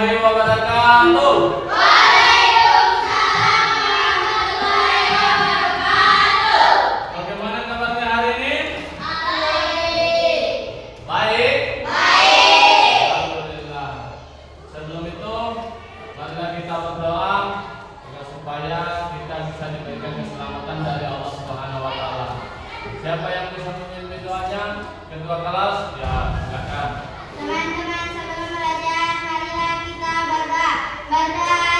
warahmatullahi wabarakatuh. Waalaikumsalam warahmatullahi wabarakatuh. Bagaimana kabarnya hari ini? Baik. Baik? Baik. Alhamdulillah. Sebelum itu, marilah kita berdoa agar supaya kita bisa diberikan keselamatan dari Allah Subhanahu wa taala. Siapa yang bisa memimpin doanya? Ketua kelas, ya silakan. Teman-teman sebelum belajar, marilah kita berdoa.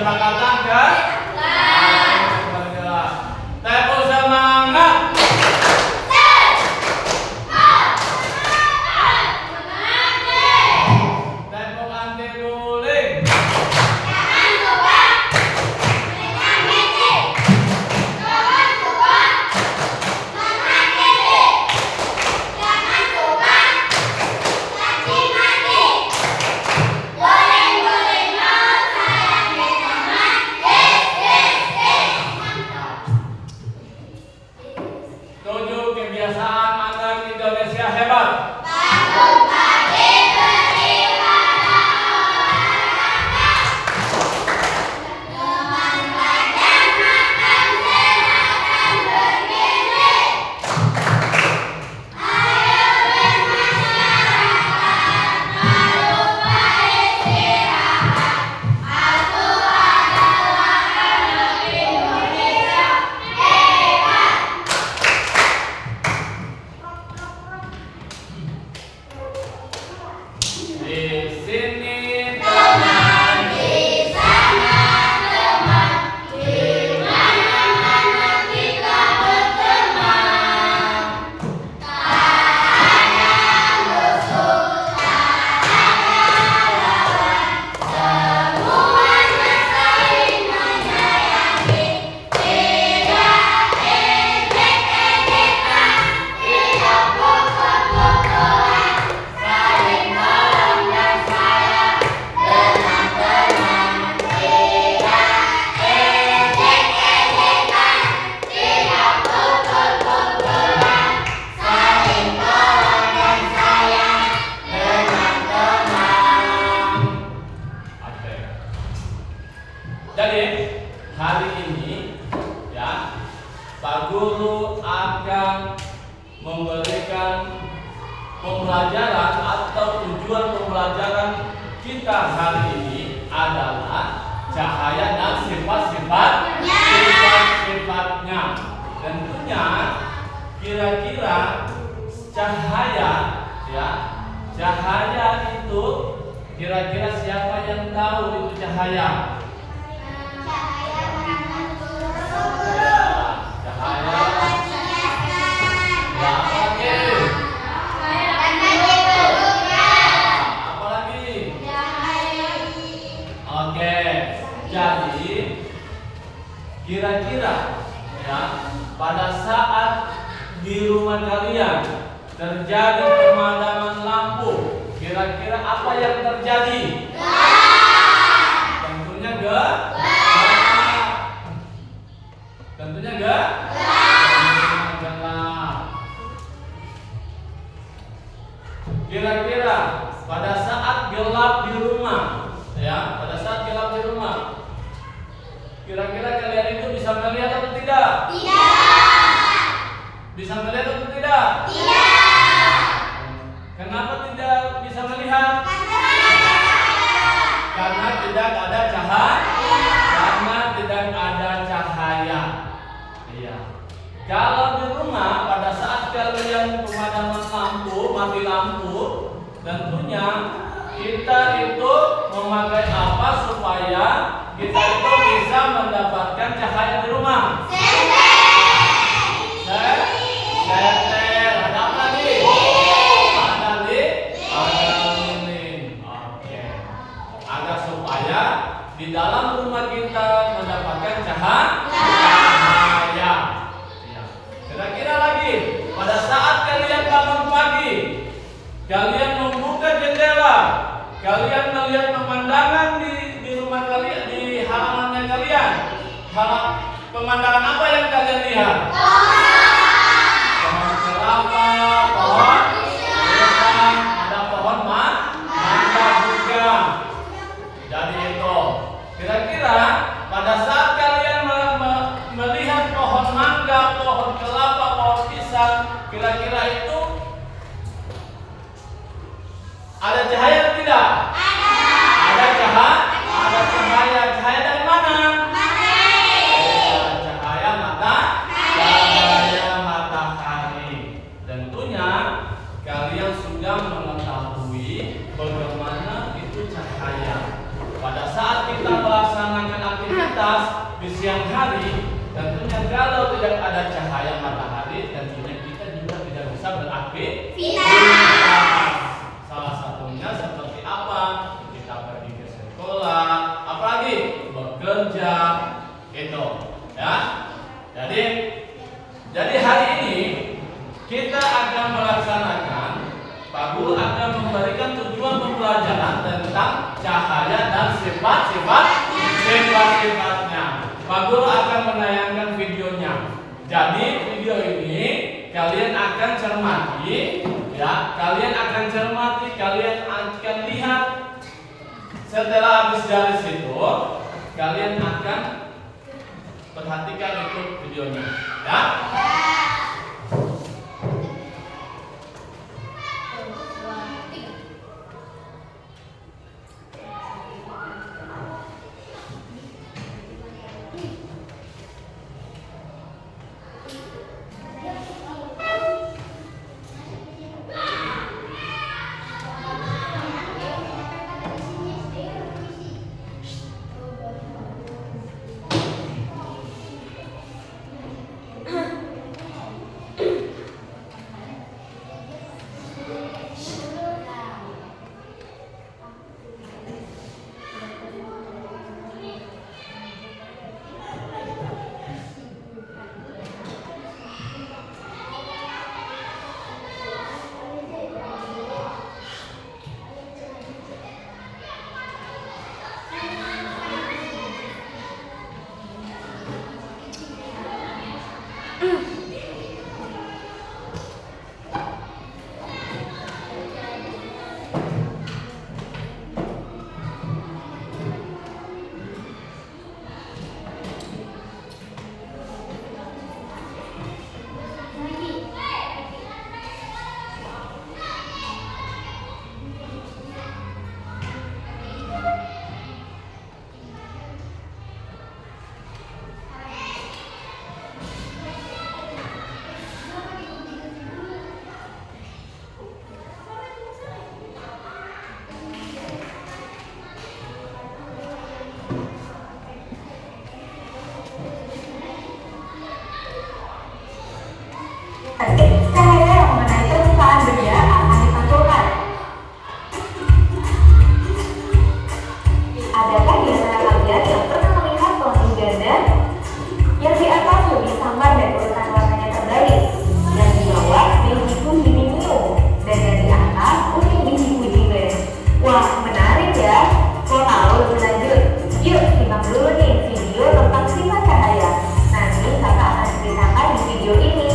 kesepakatan kan? Tepuk semangat. Tepuk anti guling. Tujuh kebiasaan anak Indonesia hebat. Di sini teman, Di sana teman, di mana-mana kita berteman. Tak ada musuh, tak ada lawan, semuanya saling menyayangi. Tidak ejek-ejekan, tidak pukul-pukulan, saling tolong dan sayang dengan tenang. Tidak ejek-ejekan, tidak pukul-pukulan, saling tolong dan sayang dengan tenang. Oke. Jadi hari ini ya Pak Guru akan memberikan pembelajaran atau tujuan pembelajaran kita hari ini adalah cahaya dan sifat-sifatnya. Tentunya kira-kira cahaya ya, cahaya itu kira-kira siapa yang tahu itu cahaya? Cahaya ya, apa lagi? Oke, jadi kira-kira ya pada saat di rumah kalian terjadi pemadaman lampu, kira-kira apa yang terjadi? Tentunya gelap. Tentunya gelap. Kira-kira pada saat gelap di rumah, ya, pada saat gelap di rumah, kira-kira kalian itu bisa melihat atau tidak? Bisa melihat atau tidak? Kenapa tidak bisa melihat? Karena tidak ada cahaya. Karena tidak ada cahaya. Iya. Kalau di rumah pada saat kalian pemadaman lampu, mati lampu, tentunya kita itu memakai apa supaya kita itu bisa mendapatkan cahaya di rumah? Setel. Ada apa lagi? Ada lilin. Oke. Agar supaya di dalam rumah kita mendapatkan cahaya. Iya. Kira-kira lagi pada saat kalian bangun pagi, kalian membuka jendela, kalian melihat pemandangan di rumah kalian, di halamannya kalian. Pemandangan apa yang kalian lihat? Pohon kelapa, pohon pisang, ada pohon mangga juga. Jadi itu. Kira-kira pada saat kalian melihat pohon mangga, pohon kelapa, pohon pisang, kira-kira itu ada cahaya atau tidak? Ada cahaya. Ada cahaya. Cahaya dari mana? Cahaya matahari. Tentunya kalian sudah mengetahui bagaimana itu cahaya. Pada saat kita melaksanakan aktivitas atas di siang hari, tentunya kalau tidak ada cahaya matahari, tentunya kita juga tidak bisa beraktivitas. Salah satunya seperti apa? Kita pergi ke sekolah, apalagi bekerja, itu, ya. Jadi hari ini kita akan melaksanakan, Pak Guru akan memberikan tujuan pembelajaran tentang cahaya dan sifat-sifatnya. Pak Guru akan menayangkan videonya. Jadi video ini kalian akan cermati, ya. Kalian akan cermati, kalian akan lihat. Setelah habis dari situ, kalian akan perhatikan itu videonya, ya. Cahaya yang mengenai permukaan benda akan dipantulkan. Adakah di antara kalian yang pernah melihat pelangi ganda? Yang di atas lebih samar dan urutan warnanya terbalik, yang di bawah biru biru dan yang di atas kuning biru biru. Wah, menarik ya. Mau tahu lebih lanjut? Yuk simak dulu nih video tentang sifat cahaya. Nanti kakak akan ceritakan di video ini.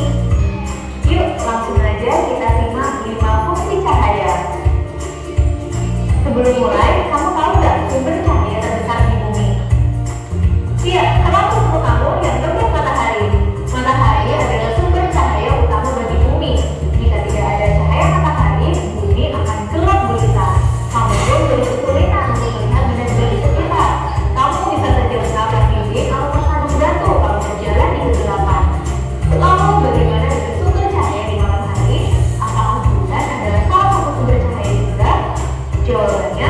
Yuk langsung aja kita simak 5 fungsi cahaya. Sebelum mulai, kamu tahu nggak sumber cahaya terbesar di bumi? Iya, kenapa menurut kamu yang terbit matahari? Matahari adalah sumber cahaya utama bagi bumi. Jika tidak ada cahaya matahari, bumi akan gelap gulita. Kamu pun jadi kesulitan untuk melihat benda-benda di sekitar. Kamu bisa saja menabrak dinding atau tersandung jatuh kalau berjalan di kegelapan. Lalu bagaimana dengan sumber cahaya di malam hari? Apakah bulan adalah salah satu sumber cahaya juga? Jawabannya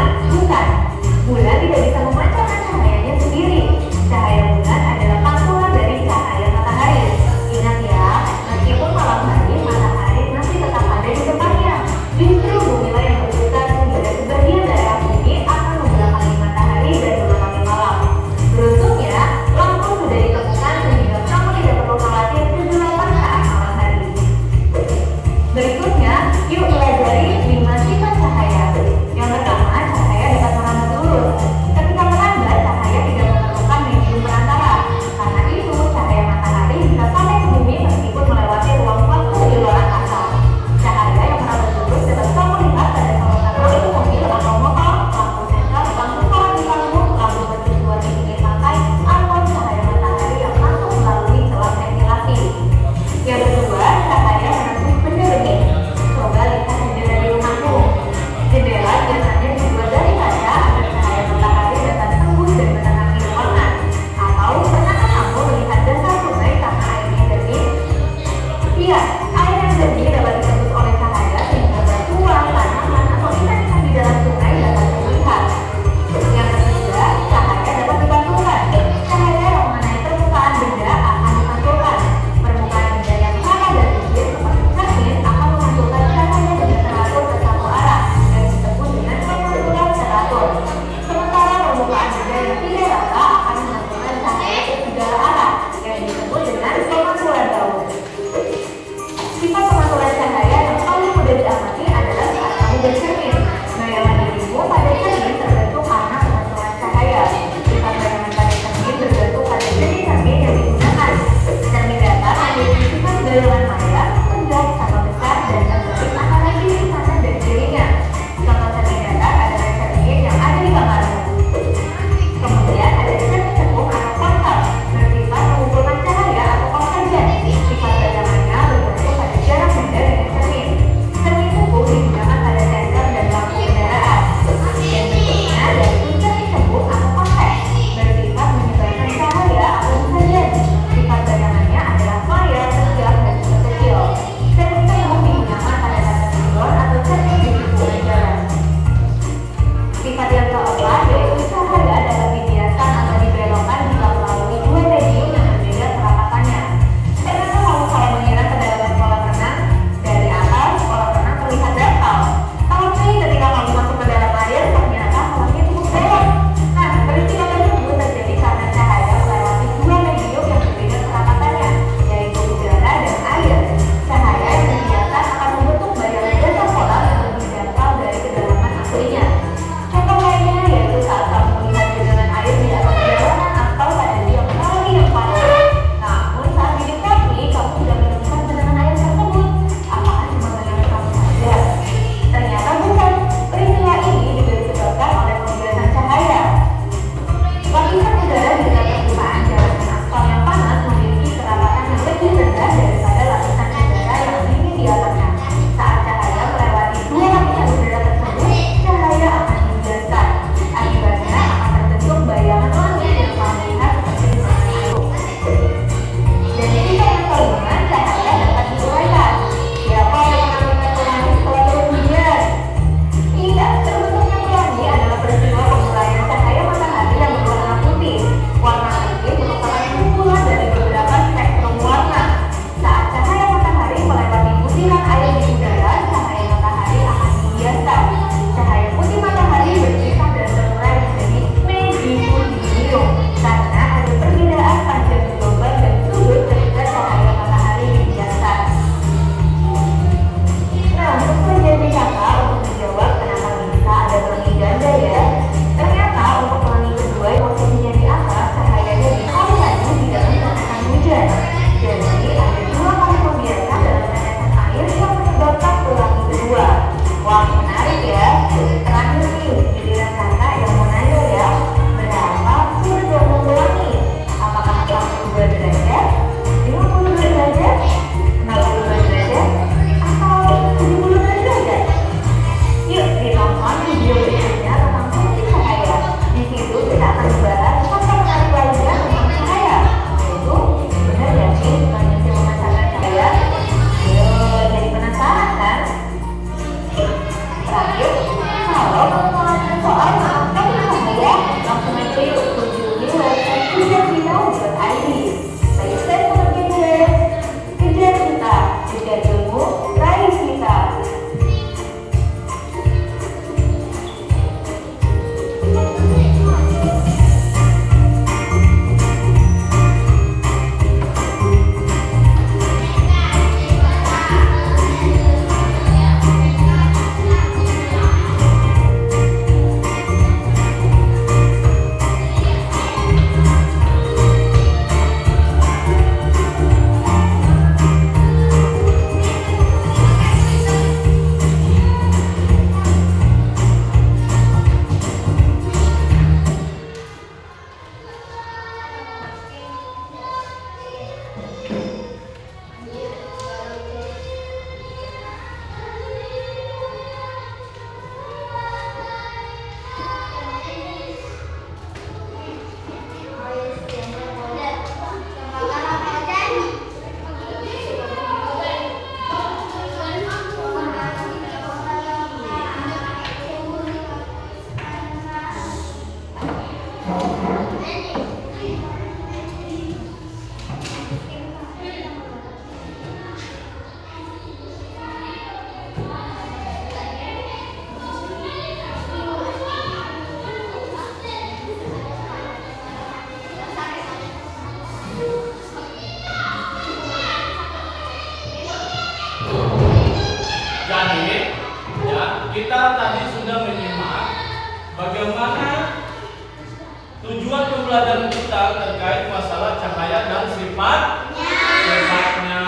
pelajaran kita terkait masalah cahaya dan sifatnya.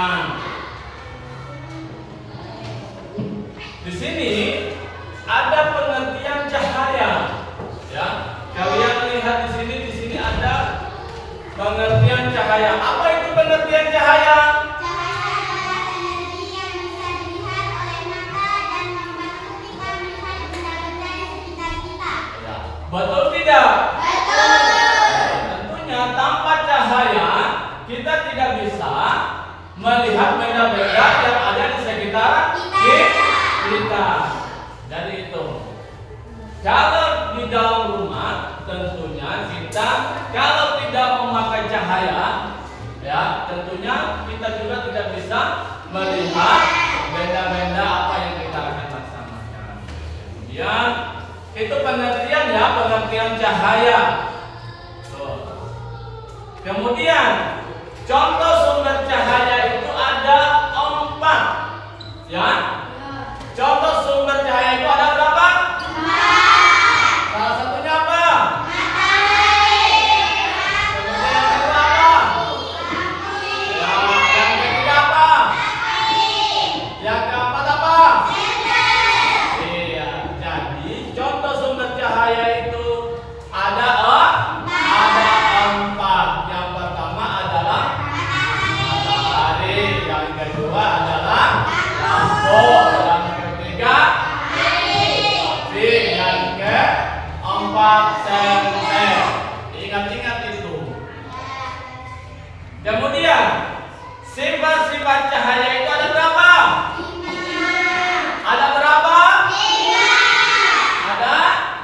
Di sini ada pengertian cahaya, ya. Kalian lihat di sini ada pengertian cahaya. Apa itu pengertian cahaya? Betul tidak? Betul. Tentunya tanpa cahaya kita tidak bisa melihat benda-benda yang ada di sekitar kita. Jadi itu. Kalau di dalam rumah tentunya kita kalau tidak memakai cahaya, ya tentunya kita juga tidak bisa melihat benda-benda apa yang kita akan laksanakan. Kemudian itu pengertian ya, pengertian cahaya. Tuh. Kemudian contoh sumber cahaya itu ada 4, ya. Contoh sumber cahaya itu ada berapa? 4. Salah satunya apa? Kemudian yang kedua apa? Ya, yang ketiga apa? Yang keempat apa? Iya, jadi contoh sumber cahaya itu ada 4. Yang pertama adalah matahari, yang kedua adalah lampu, yang ketiga api, yang keempat senter. Ingat-ingat itu. Kemudian sifat-sifat cahaya itu ada berapa? Ada berapa? Ada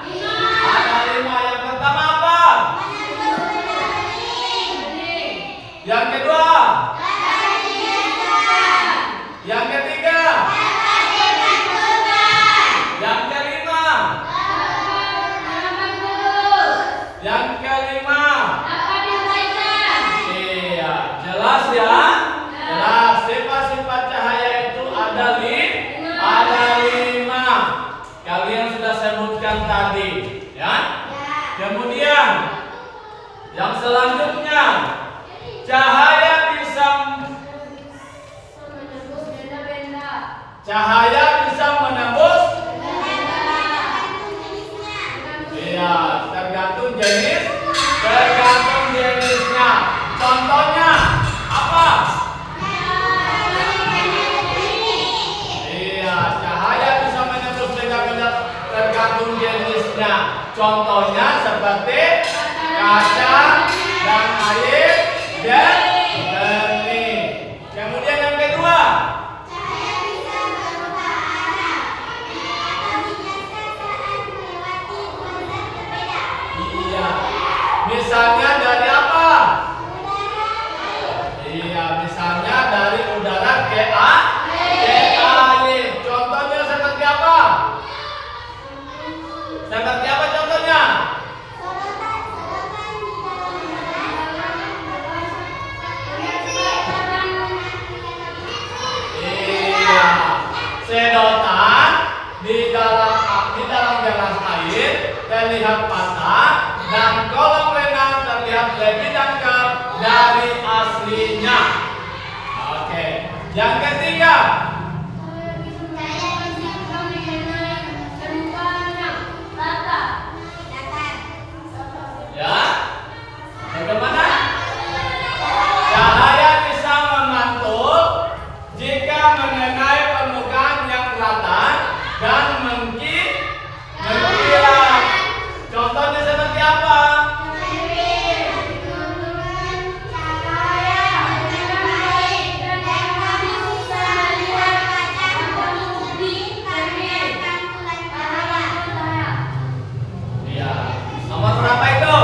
5. Yang pertama apa? Yang kedua? Yang ketiga? Yang kelima? Yang kelima? Iya, jelas ya? Jelas. Sifat-sifat cahaya itu ada 5. Kalian sudah sebutkan tadi, ya? Kemudian yang selanjutnya, cahaya bisa menembus. Iya, tergantung jenisnya. Contohnya apa? Iya, cahaya bisa menembus benda-benda tergantung jenisnya. Contohnya seperti kaca dan air dan benih. Kemudian yang kedua, iya, misalnya dari apa? Iya, misalnya dari udara ke air. Contohnya seperti apa? Seperti apa contohnya? Iya, sedotan di dalam gelas air terlihat patah dan kolam renang terlihat lebih dangkal dari aslinya. Oke, yang ketiga. Ya, bagaimana? Cahaya bisa memantul jika mengenai permukaan yang rata dan mengkilat. Contohnya seperti apa? Iya. Nomor berapa itu?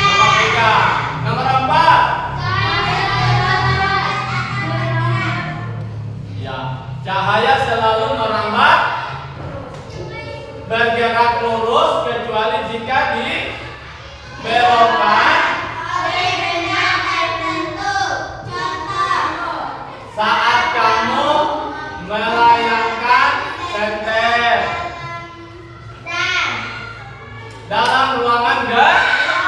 Nomor 3. Nomor 4. Ya, cahaya selalu merambat bergerak lurus kecuali jika dibelokkan saat kamu melayangkan senter dalam ruangan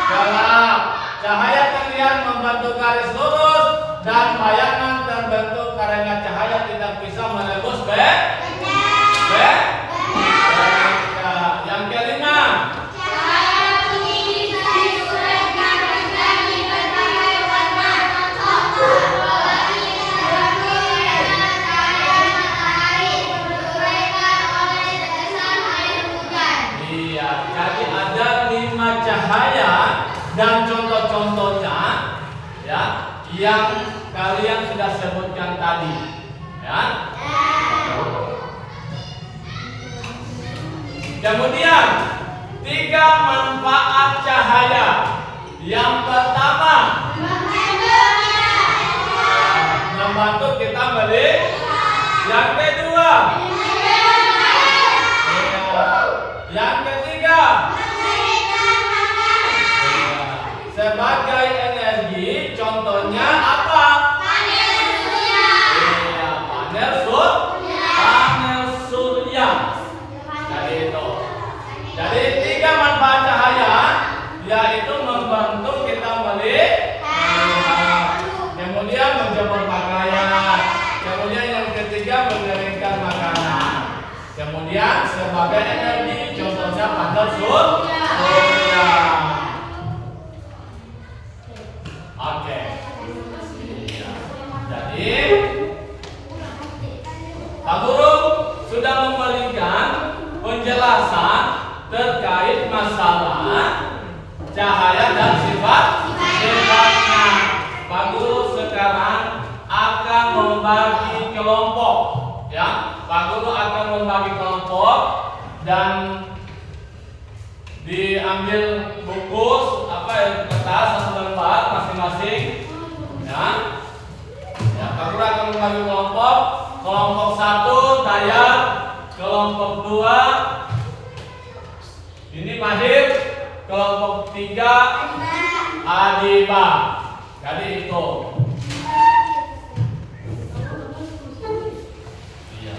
Gelap. Cahaya kalian membantu garis lurus dan bayangan terbentuk karena cahaya tidak bisa menembus yang kelima. Cahaya putih bisa diuraikan menjadi berbagai warna. Contoh, pelangi terbentuk karena cahaya matahari diuraikan oleh tetesan air hujan. Iya, jadi ada 5 cahaya dan contoh-contohnya ya yang kalian sudah sebutkan tadi ya. Kemudian 3 manfaat cahaya. Yang pertama, membantu kita melihat. Yang kedua, yang ketiga, sebagai energi. Contohnya apa? Panel surya. Iya, panel surya. Jadi itu. Jadi 3 manfaat cahaya, yaitu membantu kita melihat, kemudian menjemur pakaian, kemudian yang ketiga mengeringkan makanan, kemudian sebagai energi, contohnya panel surya. Oke. Iya. Jadi Pak Guru sudah memberikan penjelasan terkait masalah cahaya dan sifatnya. Pak Guru sekarang akan membagi kelompok, ya. Pak Guru akan membagi kelompok dan diambil buku kertas 1 lembar masing-masing, ya. Ya, Pak Guru akan membagi kelompok. Kelompok 1 Dayat, kelompok 2 ini Mahir, kelompok 3 Adiba. Jadi itu. Iya.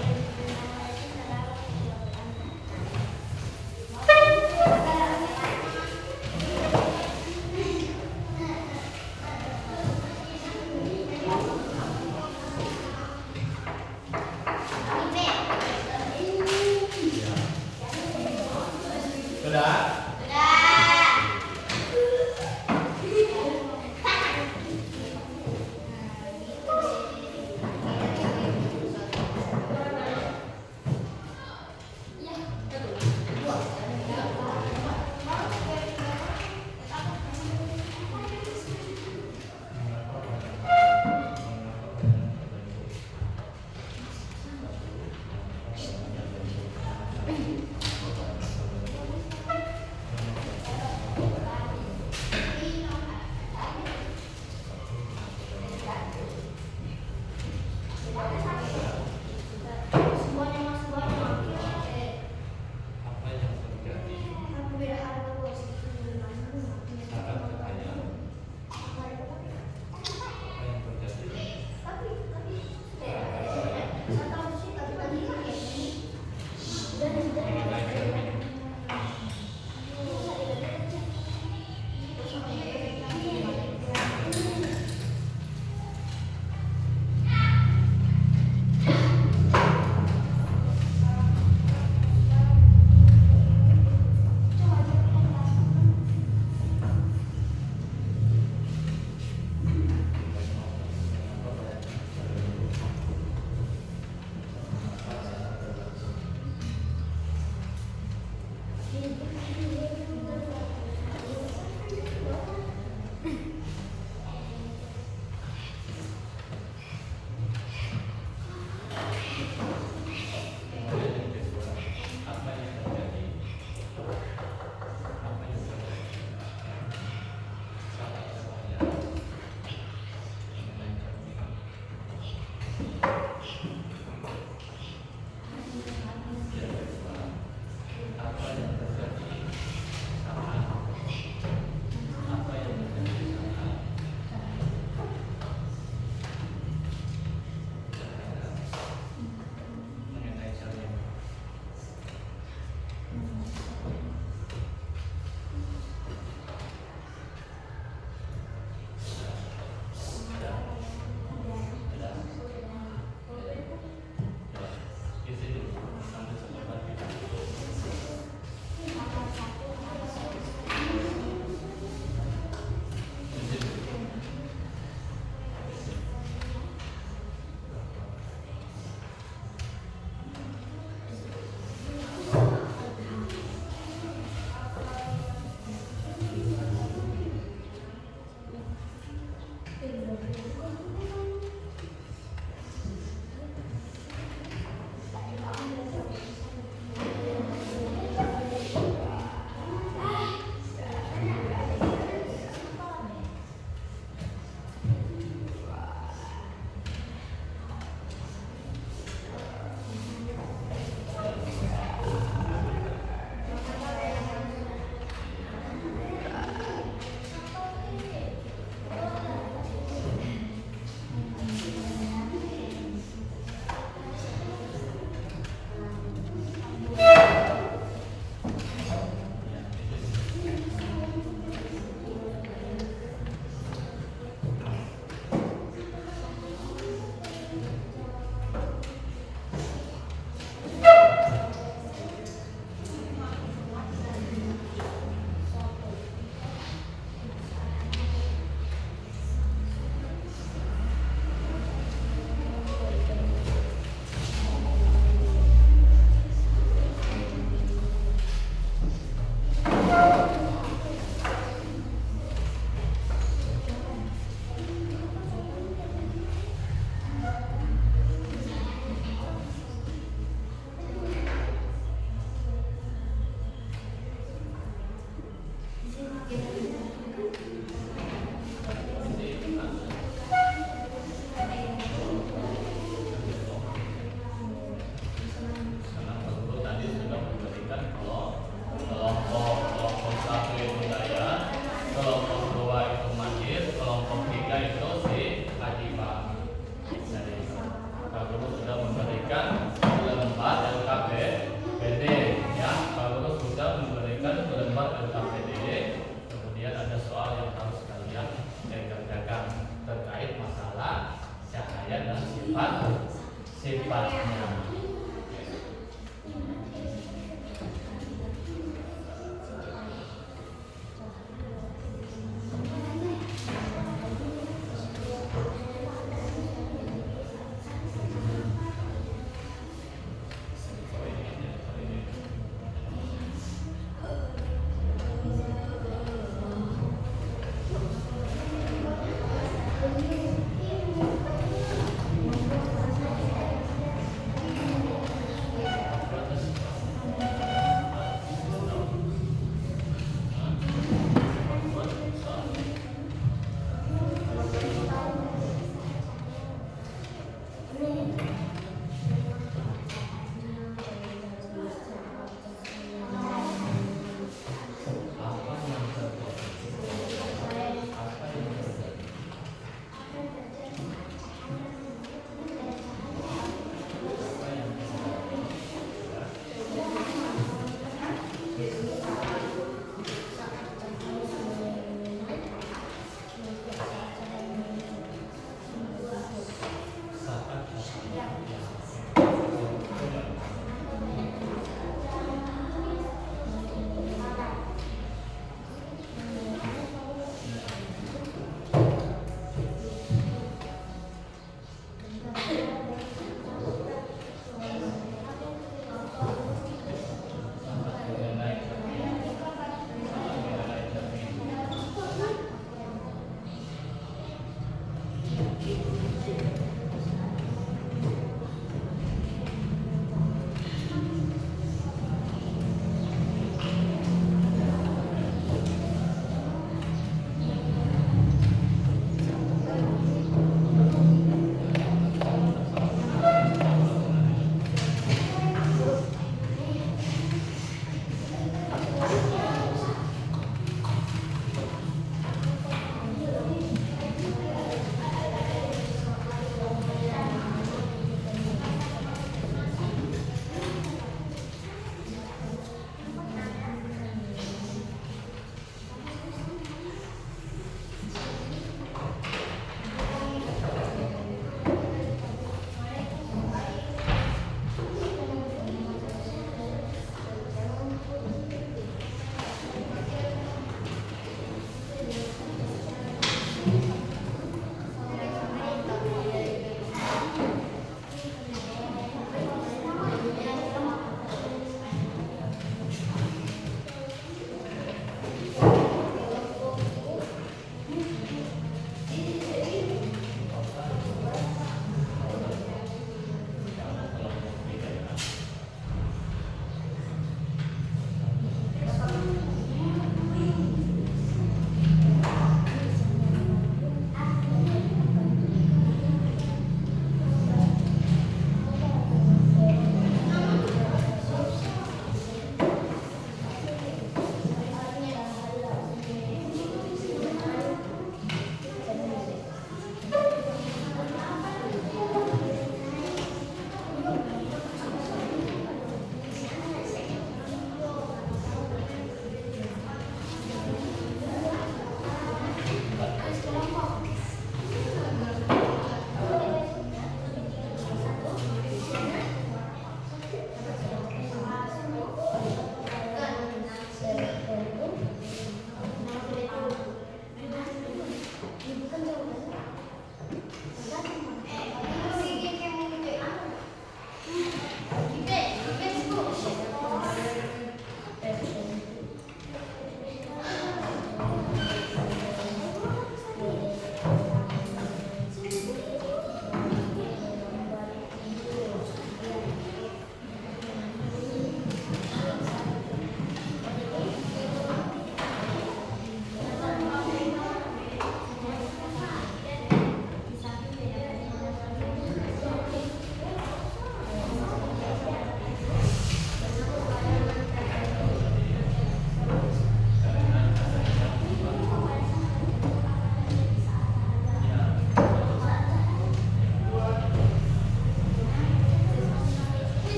Sudah?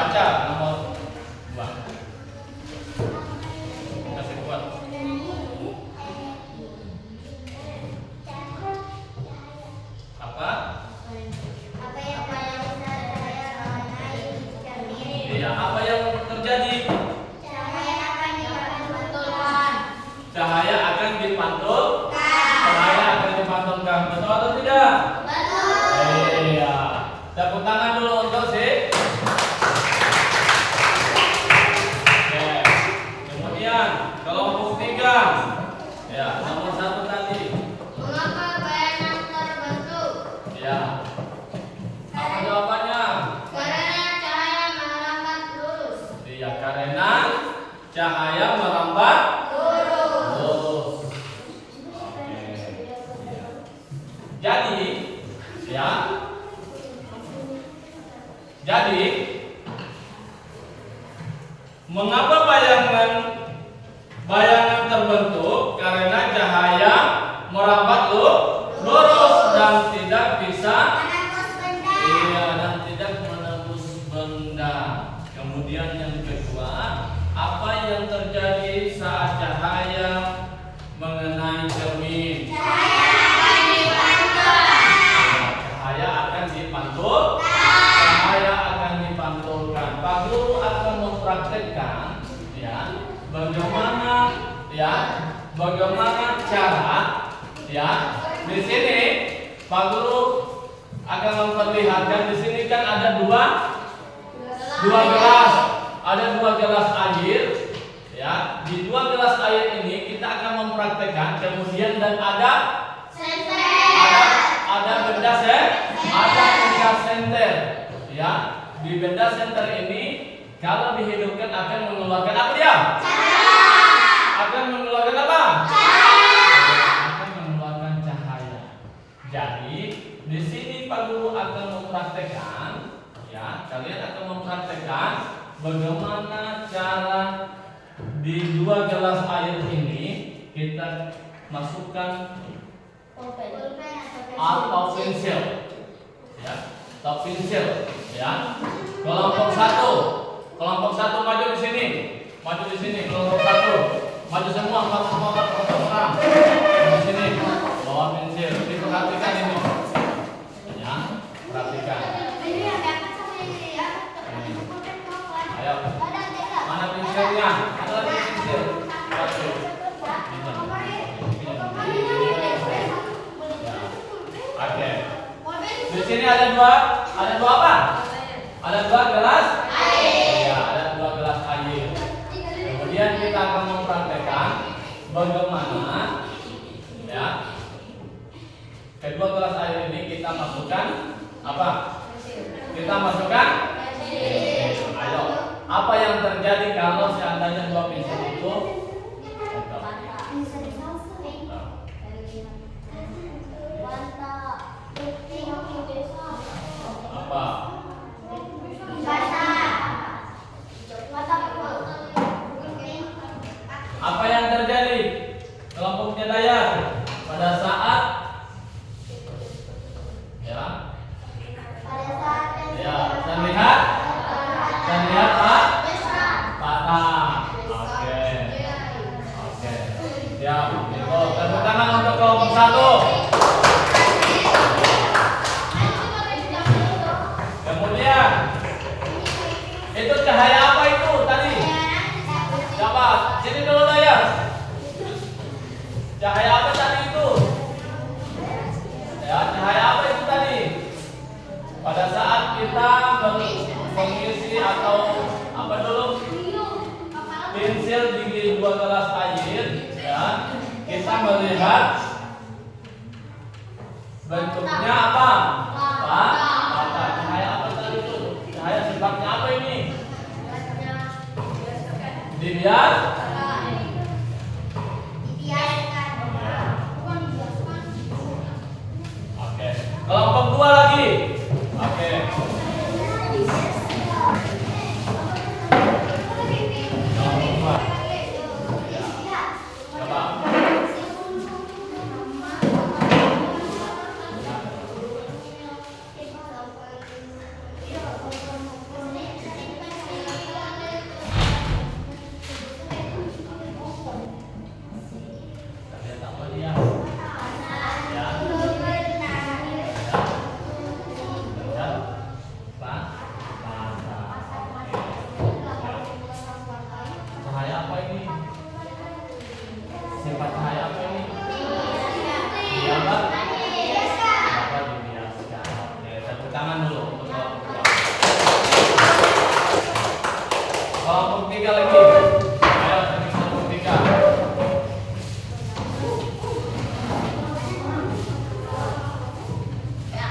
Baca nomor 2. Kasih kuat. Apa? Apa yang bisa saya mengenai cermin? Iya, apa yang terjadi? Cahaya akan dipantulkan. Cahaya akan dipantulkan. Betul atau tidak? Betul. Iya. Tepuk tangan dulu untuk si. Oke. Kemudian kelompok 3. Ya, nomor 1 tadi. Mengapa bayangan terbentuk? Ya. Apa jawabannya? Karena cahaya merambat lurus. Iya, karena cahaya merambat Lurus. lurus. Oke. Jadi, mengapa bayangan terbentuk? Karena cahaya merambat lurus dan tidak bisa Menembus benda. iya dan tidak menembus benda. Kemudian yang kedua, apa yang terjadi saat cahaya mengenai cermin? Cahaya akan dipantulkan. Pak Guru akan mempraktekkan bagaimana cara di sini Pak Guru akan memperlihatkan di sini kan ada dua gelas, air di 2 gelas air ini kita akan mempraktekkan kemudian dan ada benda senter di benda senter ini kalau dihidupkan akan mengeluarkan apa dia? Akan mengeluarkan apa? Akan mengeluarkan cahaya. Jadi di sini Pak Guru akan mempraktekkan kalian akan mempraktekkan bagaimana cara di 2 gelas air ini kita masukkan atau pensil kelompok 1 maju di sini kelompok 1 maju semua 4 orang di sini bawa pensil diperhatikan ini perhatikan ayo mana pensilnya ada lagi pensil 1 oke. Di sini ada dua apa? Ada 2 gelas air. Ya, ada 2 gelas air. Kemudian kita akan mempraktekkan bagaimana kedua gelas air ini kita masukkan apa? Kita masukkan ayo. Apa yang terjadi kalau seandainya 2 pensil itu apa? Apa yang terjadi? Kelompoknya Dayat pada saat saya lihat patah. Oke. Siap. Tepuk tangan untuk kelompok 1. Kemudian itu cahaya apa itu tadi? Coba sini dulu Dayat. Cahaya apa tadi itu? Cahaya apa itu tadi? Pada saat kita mengisi atau apa dulu? Pensil di 2 gelas air, kita melihat bentuknya apa? Patah. Cahaya apa tadi itu? Cahaya sebabnya apa ini? Dilihat. Oke. Kelompok 2 lagi. Oke. Kelompok 2. Coba. kelompok 3 lagi. Ayo cari kelompok 3. Ya.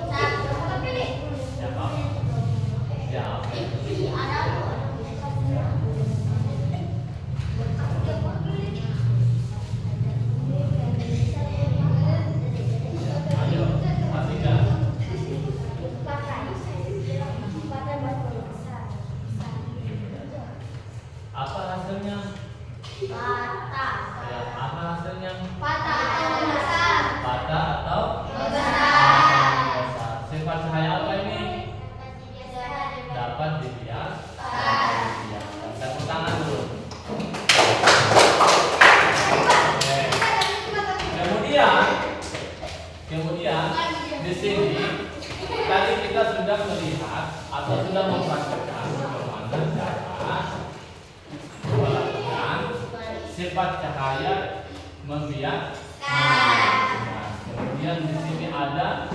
Satu, pilih. Siapa? Ya, oke. Ada. Ayo, kelompok 3. Apa hasilnya? Patah. Ya, apa hasilnya? Patah atau besar. Patah atau Besar. besar? Sifat cahaya apa ini? Dapat dilihat. Ya, tepuk tangan dulu. Oke. Kemudian di sini tadi kita sudah melihat atau sudah mempraktekkan bagaimana cara melakukan sifat cahaya membias. Kemudian di sini ada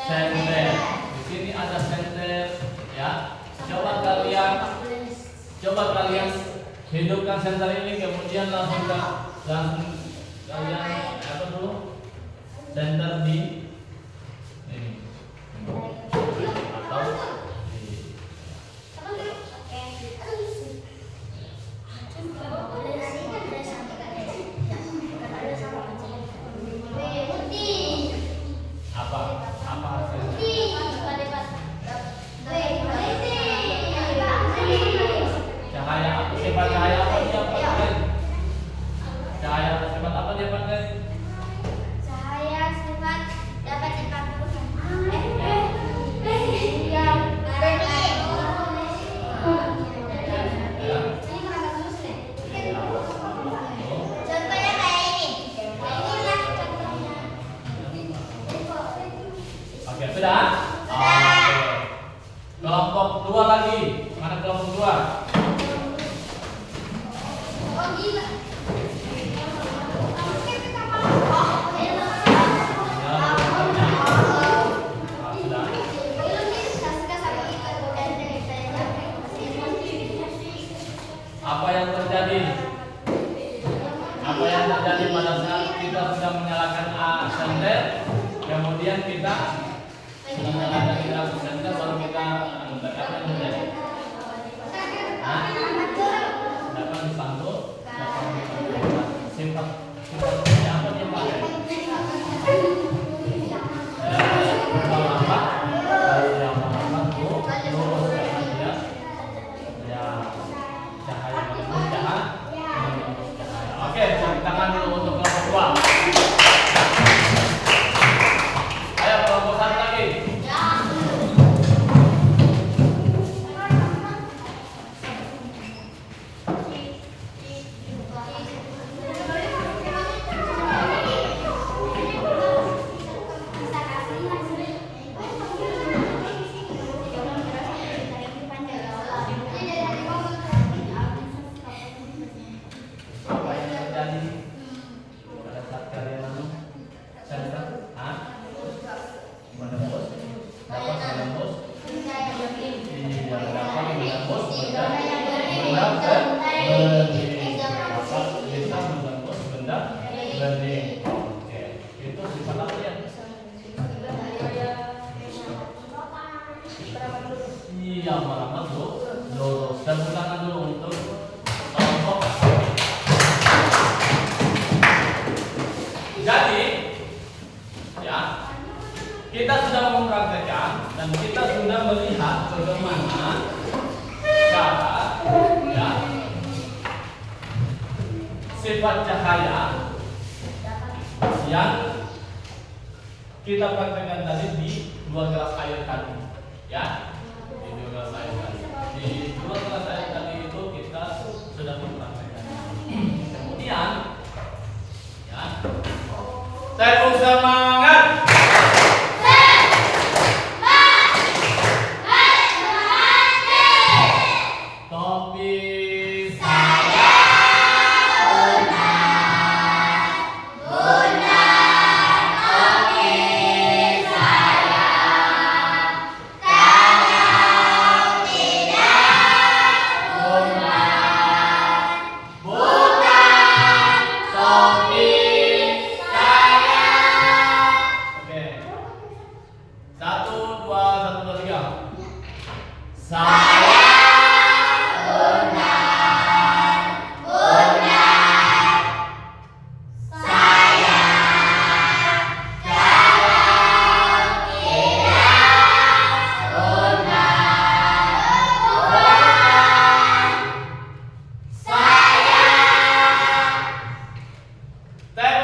senter. Di sini ada senter, ya. Coba kalian hidupkan senter ini, kemudian langsung kalian apa dulu? Senter di ini. Atau di apa hasilnya? Cahaya apa? Sifat cahaya apa dia pakai? Cahaya sifat apa dia pakai? Cahaya sifat dapat dipantulkan. Ya. Contohnya kayak ini. Inilah contohnya. Oke, sudah? Oke. Kelompok 2 lagi. Mana kelompok 2? Oh gila. Apa yang terjadi? Apa yang terjadi pada saat kita sudah menyalakan senter, kemudian kita sudah menyalakan senter, baru kita apa yang terjadi? Dapat dipantul, dapat dipantul. Sifat apa dia pakai? Kalau lambat, yang lambat lurus dia, ya cahaya menembus cahaya. Oke, cari tangan dulu untuk kelompok 2. Ayo kelompok 1 lagi. Apa yang terjadi pada saat kalian senter? Menembus, dapat menembus. Iya, dapat menembus benda bening. Dapat bisa menembus benda bening. Oke, itu sifat apa ya? Iya, meramat lurus. Dan tangan dulu untuk kelompok. Jadi, ya, kita sudah mempraktekkan dan kita sudah melihat bagaimana cara, ya, sifat cahaya yang kita praktekkan tadi di 2 gelas air tadi, ya, di 2 gelas air tadi. Di 2 gelas air tadi itu kita sudah mempraktekkan. Kemudian, ya, tepuk semangat. Topik saya Tepuk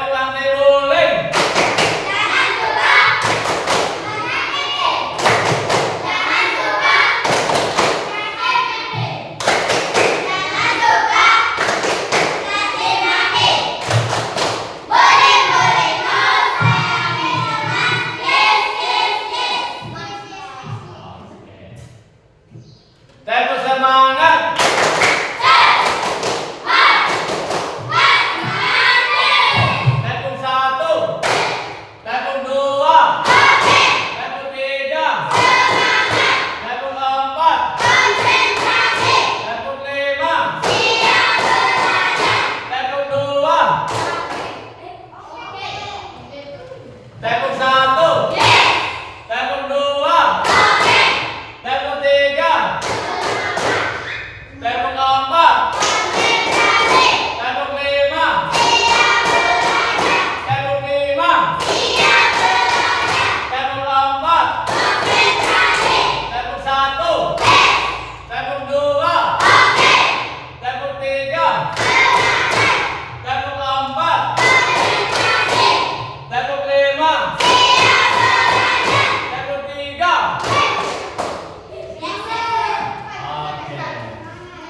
tangan diruling. Tepuk semangat. Tepuk satu. Tepuk dua. Tepuk tiga. Tepuk empat. Tepuk lima. Tepuk dua. Tepuk satu. Tepuk dua. Tepuk tiga. Tepuk empat. Tepuk lima. Tepuk lima. Tepuk empat. Tepuk satu. Tepuk dua. Tepuk tiga. Tepuk empat. Tepuk lima. Tepuk tiga.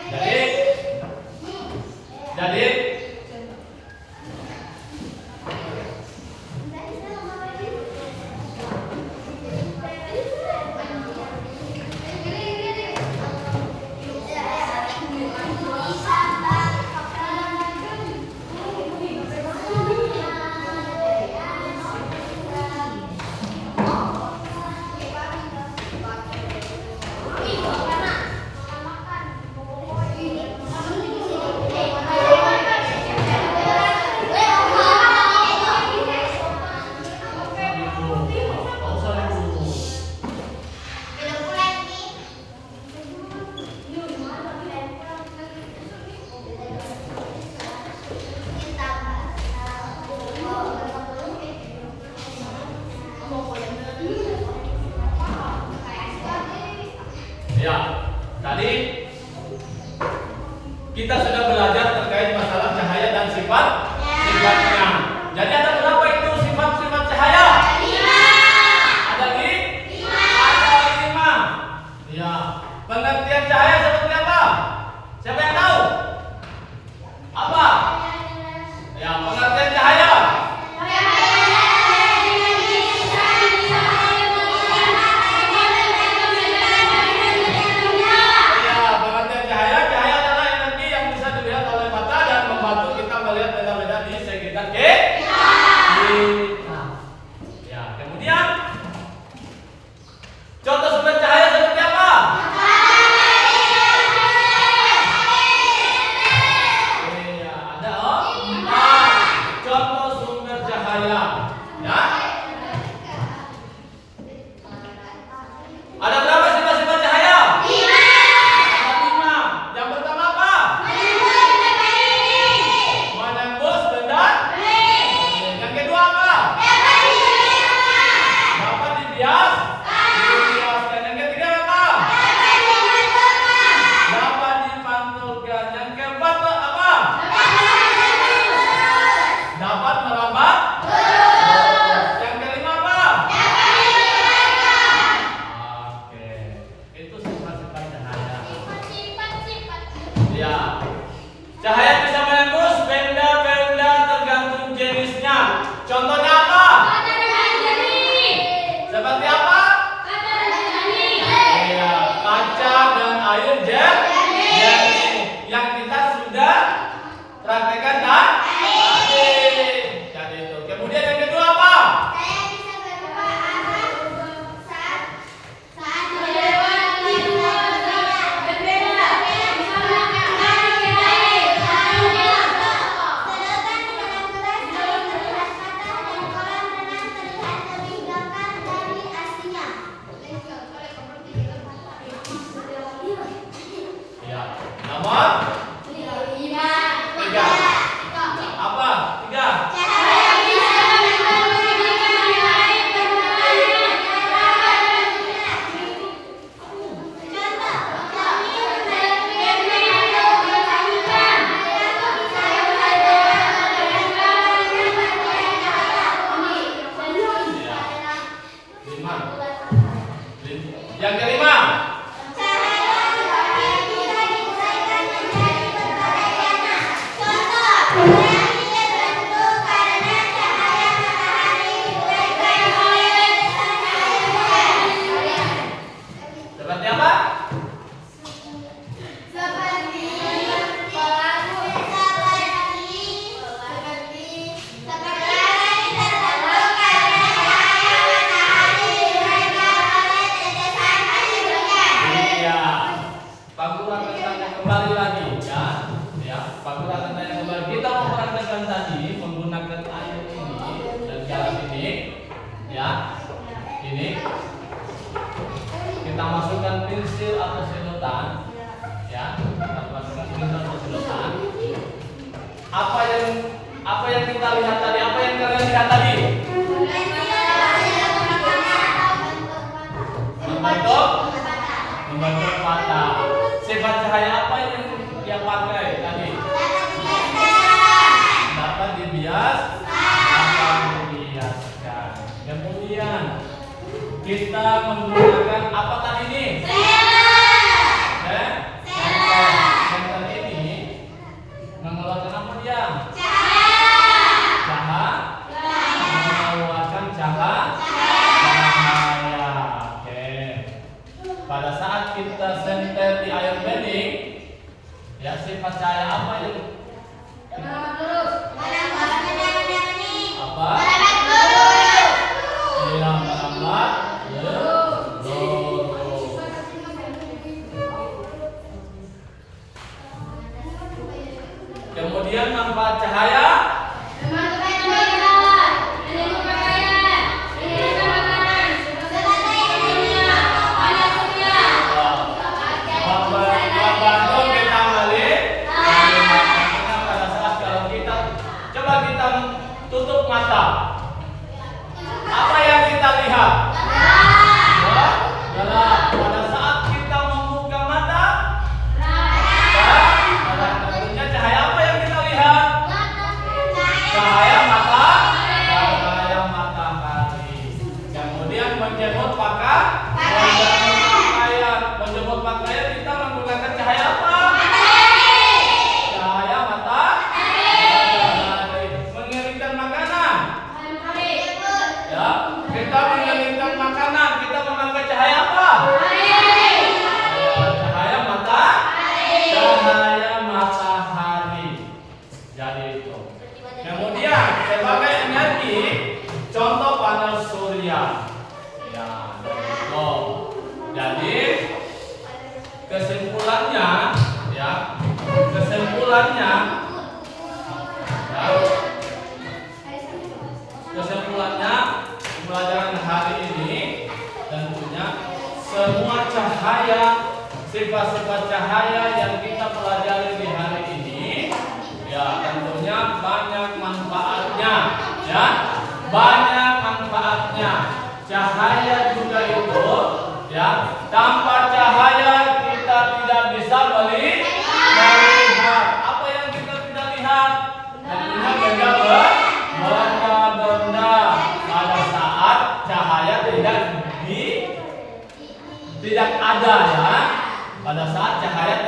Oke. Jadi ya, tadi kita sudah belajar terkait masalah cahaya dan sifatnya. Jadi ada berapa itu sifat-sifat cahaya? 5. Ada 5. Ada 5. Ya, pengertian cahaya seperti apa? Siapa yang tahu? Apa? Ya, pengertian cahaya. Cahaya adalah energi yang bisa dilihat oleh mata dan membantu kita melihat benda-benda di sekitar kita. Ya, kemudian contoh sumber cahaya seperti apa? Iya, ada contoh sumber cahaya. Ya. Ada berapa sifat-sifat cahaya? 5. Yang pertama apa? Menembus benda. Yang kedua apa? Dapat dibias. Dibiaskan. Yang ketiga apa? Dapat dipantulkan. Yang keempat apa? Dapat merambat. Yang kelima apa? Oke, itu sifat-sifat cahaya. Ya, cahaya bisa menembus benda-benda tergantung jenisnya. Contohnya apa? Seperti apa? Ya, kaca dan air jernih yang kita sudah praktekkan tadi. Jadi itu. Kemudian yang kedua apa? kelima. Cahaya seperti yang bisa diuraikan menjadi berbagai warna. Contoh, bulan tidak berbentuk karena cahaya matahari diuraikan oleh cahaya bulan. Seperti apa? Seperti pelaku seperti terbentuk karena cahaya matahari diuraikan oleh tetesan air hujan. Iya. Pak Guru akan tanya kembali lagi ya. Ya, Pak Guru akan tanya kembali. Kita mempraktekkan tadi menggunakan air ini dan garam ini. Ya. Ini kita masukkan pensil atau sedotan. Ya, kita masukkan pensil atau sedotan. Apa yang kita lihat tadi? Apa yang kalian lihat tadi? Membentuk mata. Sifat cahaya apa yang dia pakai tadi? Dapat dibiaskan. Kemudian kita menggunakan apa tadi nih? Senter ini mengeluarkan apa dia? Mengeluarkan cahaya. Oke. Pada saat kita senter di air bening, ya sifat cahaya apa yang apa? Iya, merambat lurus. Kemudian manfaat cahaya. Membantu kita melihat. Pada saat kalau kita coba kita tutup mata, apa yang kita lihat? Gelap. Pada saat kita membuka mata, tentunya cahaya apa yang kita lihat? Cahaya matahari. Kemudian menjemur pakaian kita menggunakan cahaya apa? Cahaya matahari. Mengeringkan makanan. Ya, kita mengeringkan makanan, kita memakai cahaya apa? Cahaya matahari. Jadi itu. Kemudian sebagai energi, contoh panel surya. Ya, itu. Jadi kesimpulannya, ya, pembelajaran hari ini tentunya semua cahaya, sifat-sifat cahaya yang kita pelajari di hari ini, ya tentunya banyak manfaatnya, ya, banyak manfaatnya. Cahaya juga itu, ya, tanpa cahaya kita tidak bisa melihat. Apa yang kita tidak lihat? Tentunya benda-benda. Pada saat cahaya tidak ada, ya. Pada saat cahaya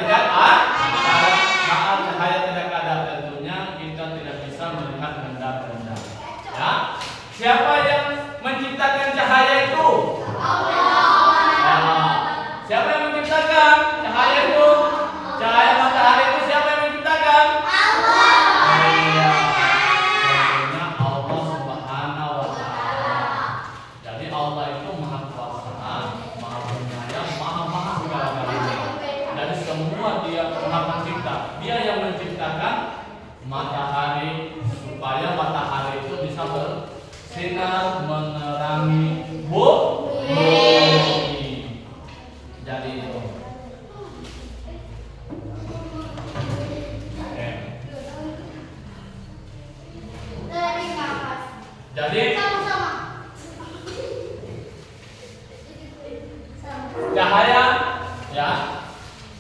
tidak ada, tentunya kita tidak bisa melihat benda-benda. Ya. Siapa yang menciptakan cahaya itu? Siapa yang menciptakan cahaya itu? Cahaya matahari itu siapa yang menciptakan? Tentunya Allah Subhanahu wa Ta'ala. Jadi Allah itu Maha Kuasa, Maha Penyayang, Maha segala-galanya. Dari semua Dia Maha Pencipta. Dia yang menciptakan matahari supaya matahari itu bisa bersinar menerangi bumi. Jadi itu. Oke. Jadi cahaya, ya,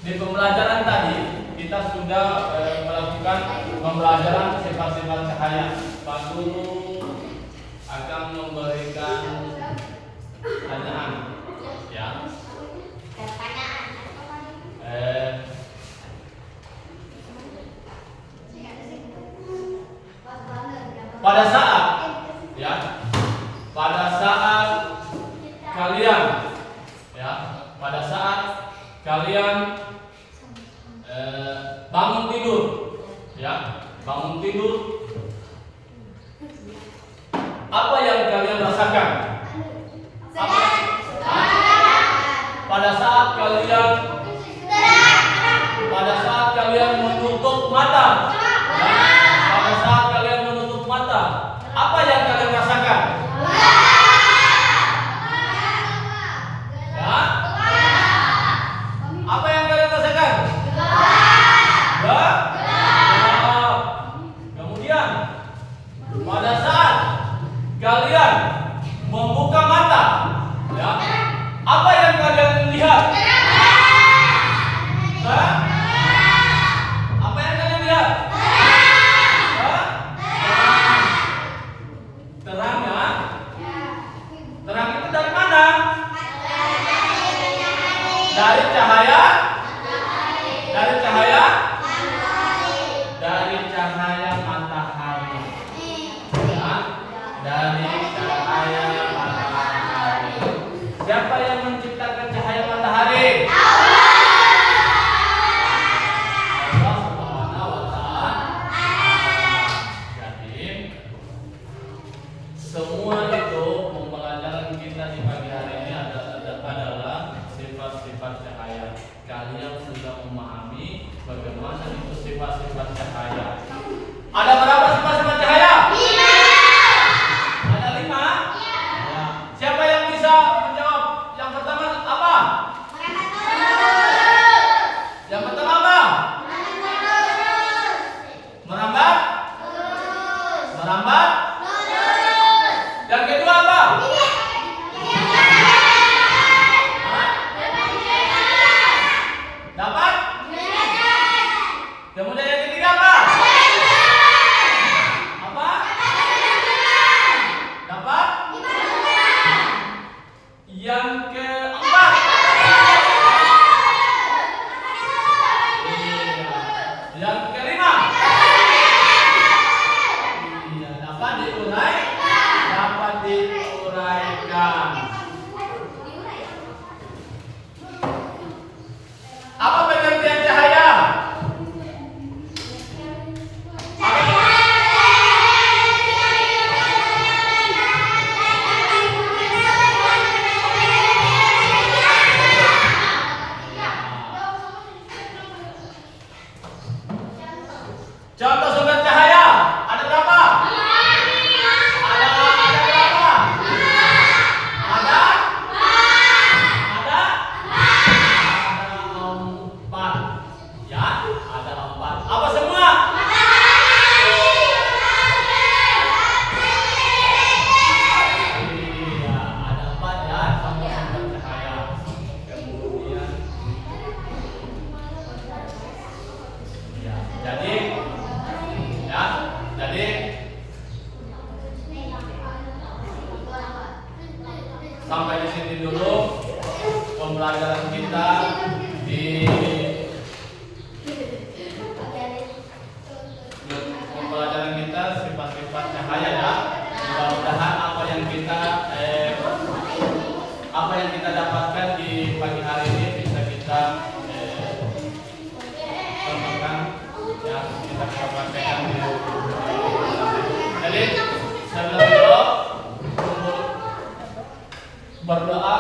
di pembelajaran tadi kita sudah melakukan pembelajaran sifat-sifat cahaya. Pak Guru akan memberikan pertanyaan, ya. pada saat ya, pada saat kalian ya, pada saat kalian bangun tidur ya, bangun tidur, apa yang kalian rasakan? Apa? Pada saat kalian menutup mata ya, pada saat kalian menutup mata, apa yang kalian rasakan? Ya? Apa yang kalian rasakan? Gelap. Kemudian pada saat kalian membuka mata, ya, apa yang kalian lihat? Hah? Apa yang kalian lihat? Hah? Terang ya? Terang itu dari mana? Dari cahaya? Dari cahaya? Dari cahaya matahari. Ya? Dari cahaya matahari. Siapa yang menciptakan cahaya matahari? Allah Subhanahu wa Ta'ala. Jadi semua itu pembelajaran kita di pagi hari ini adalah sifat-sifat cahaya. Kalian sudah memahami bagaimana itu sifat-sifat cahaya. Ada berapa sifat-sifat cahaya? 5. Ada 5? Ya. Siapa yang bisa menjawab? Yang pertama apa? Yang pertama apa? Merambat? Merambat? Yang kedua apa? Hah? Dapat? Kemudian yang ketiga apa? Apa? Dapat? Yang keempat? Iya. Yang kelima? Iya, dapat diurai? Dapat diuraikan. Apa pengertian cahaya? Contoh sumber cahaya ada berapa? Ada berapa? Ada? Ada? Ada 4. Ya, ada 4. Apa semua? Iya, ada 4 ya, contoh sumber cahaya. Kemudian ya, jadi sampai di sini dulu pembelajaran kita di pembelajaran kita sifat-sifat cahaya ya. Mudah-mudahan apa yang kita dapatkan di pagi hari ini bisa kita kembangkan ya, kita praktekkan di jadi sebelum itu berdoa